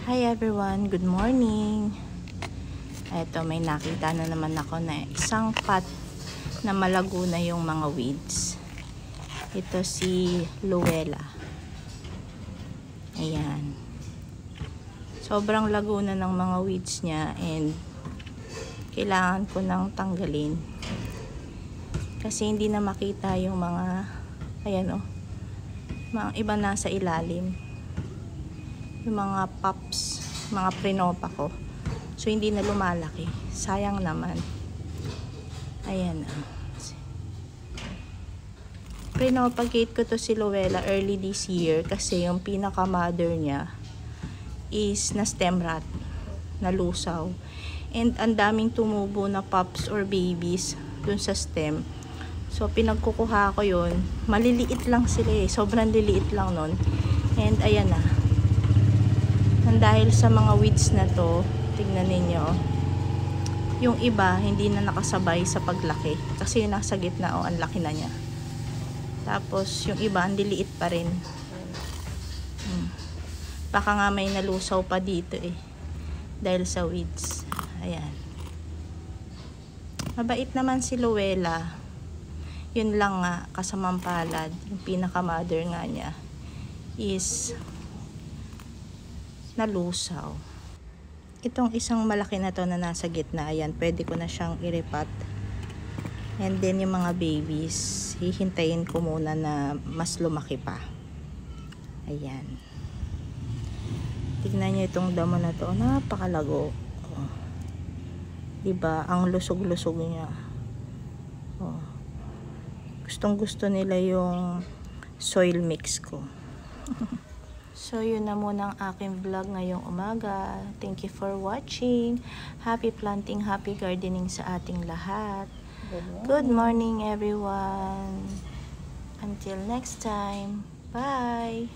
Hi everyone, good morning. Eto, may nakita na naman ako na isang pot na malago na yung mga weeds. Ito si Luella. Ayan. Sobrang lago na ng mga weeds niya and kailangan ko nang tanggalin. Kasi hindi na makita yung mga, ayan o, mga iba nasa ilalim. Yung mga pups, mga prinopa ko. So, hindi na lumalaki. Sayang naman. Ayan. Pinopagate ko to si Luella early this year kasi yung pinaka-mother niya is na stem rot, na lusaw. And ang daming tumubo na pups or babies dun sa stem. So, pinagkukuha ko yun. Maliliit lang sila eh. Sobrang liliit lang nun. And ayan na. And dahil sa mga weeds na to, tignan ninyo, yung iba hindi na nakasabay sa paglaki kasi yung nasa gitna, ang laki na niya. Tapos yung iba ang liliit pa rin. Baka nga may nalusaw pa dito eh dahil sa weeds. Ayan, mabait naman si Luella. Yun lang nga, kasamang palad, yung pinaka mother nga niya is nalusaw. Itong isang malaki na to na nasa gitna, ayan, pwede ko na siyang iripat. And then yung mga babies, hihintayin ko muna na mas lumaki pa. Ayan. Tignan nyo itong damo na to, napakalago. Oh. Diba? Ang lusog-lusog niya. Oh. Gustong gusto nila yung soil mix ko. So, yun na muna ang aking vlog ngayong umaga. Thank you for watching. Happy planting, happy gardening sa ating lahat. Good morning, everyone. Until next time. Bye!